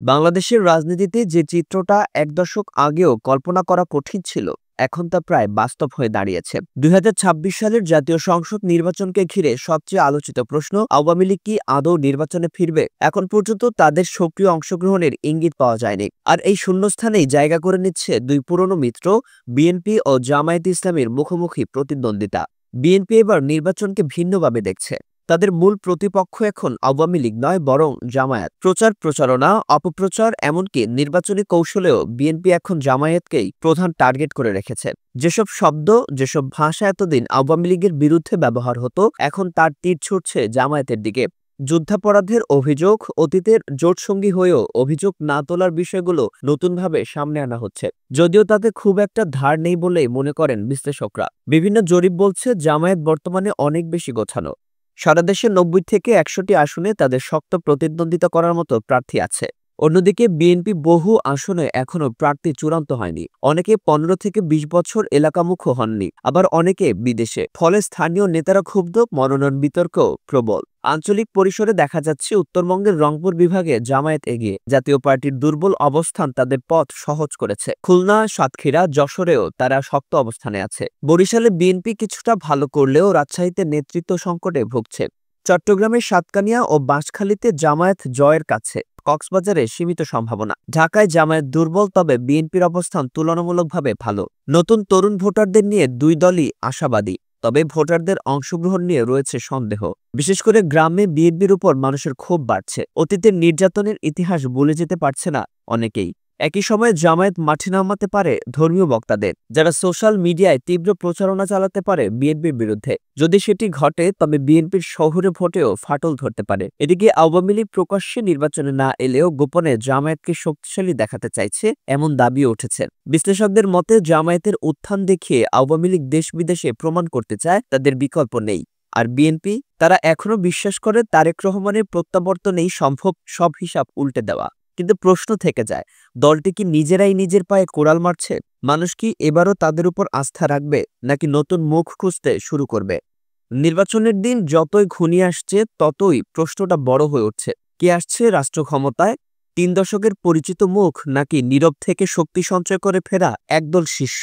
বাংলাদেশের রাজনীতিতে যে চিত্রটা এক দশক আগেও কল্পনা করা কঠিন ছিল, এখন তা প্রায় বাস্তব হয়ে দাঁড়িয়েছে। ২০২৬ সালের জাতীয় সংসদ নির্বাচনকে ঘিরে সবচেয়ে আলোচিত প্রশ্ন, আওয়ামী লীগ কি আদৌ নির্বাচনে ফিরবে? এখন পর্যন্ত তাদের সক্রিয় অংশগ্রহণের ইঙ্গিত পাওয়া যায়নি। আর এই শূন্যস্থানেই জায়গা করে নিচ্ছে দুই পুরনো মিত্র বিএনপি ও জামায়াত ইসলামীর মুখোমুখি প্রতিদ্বন্দ্বিতা। বিএনপি এবার নির্বাচনকে ভিন্নভাবে দেখছে। তাদের মূল প্রতিপক্ষ এখন আওয়ামী লীগ নয়, বরং জামায়াত। প্রচার প্রচারণা, অপপ্রচার, এমনকি নির্বাচনী কৌশলেও বিএনপি এখন জামায়াতকেই প্রধান টার্গেট করে রেখেছে। যেসব শব্দ, যেসব ভাষা এতদিন আওয়ামী লীগের বিরুদ্ধে ব্যবহার হতো, এখন তার তীর ছুটছে জামায়াতের দিকে। যুদ্ধাপরাধের অভিযোগ, অতীতের জোটসঙ্গী হয়েও অভিযোগ না তোলার বিষয়গুলো নতুনভাবে সামনে আনা হচ্ছে, যদিও তাতে খুব একটা ধার নেই বলেই মনে করেন বিশ্লেষকরা। বিভিন্ন জরিপ বলছে জামায়াত বর্তমানে অনেক বেশি গোছানো। সারা দেশে ৯০ থেকে ১০০টি আসনে তাদের শক্ত প্রতিদ্বন্দ্বিতা করার মতো প্রার্থী আছে। অন্যদিকে বিএনপি বহু আসনে এখনো প্রার্থী চূড়ান্ত হয়নি। অনেকে ১৫ থেকে ২০ বছর এলাকামুখো হননি, আবার অনেকে বিদেশে। ফলে স্থানীয় নেতারা ক্ষুব্ধ, মনোনয়ন বিতর্ক প্রবল। আঞ্চলিক পরিসরে দেখা যাচ্ছে উত্তরবঙ্গের রংপুর বিভাগে জামায়াত এগিয়ে। জাতীয় পার্টির দুর্বল অবস্থান তাদের পথ সহজ করেছে। খুলনা, সাতক্ষীরা, যশোরেও তারা শক্ত অবস্থানে আছে। বরিশালে বিএনপি কিছুটা ভালো করলেও রাজশাহীতে নেতৃত্ব সংকটে ভুগছে। চট্টগ্রামের সাতকানিয়া ও বাঁশখালীতে জামায়াত জয়ের কাছে, কক্সবাজারে সীমিত সম্ভাবনা। ঢাকায় জামায়াত দুর্বল, তবে বিএনপির অবস্থান তুলনামূলকভাবে ভালো। নতুন তরুণ ভোটারদের নিয়ে দুই দলই আশাবাদী, তবে ভোটারদের অংশগ্রহণ নিয়ে রয়েছে সন্দেহ। বিশেষ করে গ্রামে বিএনপির উপর মানুষের ক্ষোভ বাড়ছে। অতীতের নির্যাতনের ইতিহাস ভুলে যেতে পারছে না অনেকেই। একই সময়ে জামায়াত মাঠে নামাতে পারে ধর্মীয় বক্তাদের, যারা সোশ্যাল মিডিয়ায় তীব্র প্রচারণা চালাতে পারে বিএনপির বিরুদ্ধে। যদি সেটি ঘটে, তবে বিএনপির শহুরে ভোটেও ফাটল ধরতে পারে। এদিকে আওয়ামী লীগ প্রকাশ্যে নির্বাচনে না এলেও গোপনে জামায়াতকে শক্তিশালী দেখাতে চাইছে, এমন দাবিও উঠেছে। বিশ্লেষকদের মতে জামায়াতের উত্থান দেখিয়ে আওয়ামী লীগ দেশ বিদেশে প্রমাণ করতে চায় তাদের বিকল্প নেই। আর বিএনপি, তারা এখনো বিশ্বাস করে তারেক রহমানের প্রত্যাবর্তনেই সম্ভব সব হিসাব উল্টে দেওয়া। কিন্তু প্রশ্ন থেকে যায়, দলটি কি নিজেরাই নিজের পায়ে কোড়াল মারছে? মানুষ কি এবারও তাদের উপর আস্থা রাখবে, নাকি নতুন মুখ খুঁজতে শুরু করবে? নির্বাচনের দিন যতই ঘনিয়ে আসছে, ততই প্রশ্নটা বড় হয়ে উঠছে। কে আসছে রাষ্ট্র ক্ষমতায়? ৩ দশকের পরিচিত মুখ, নাকি নীরব থেকে শক্তি সঞ্চয় করে ফেরা একদল শিষ্য?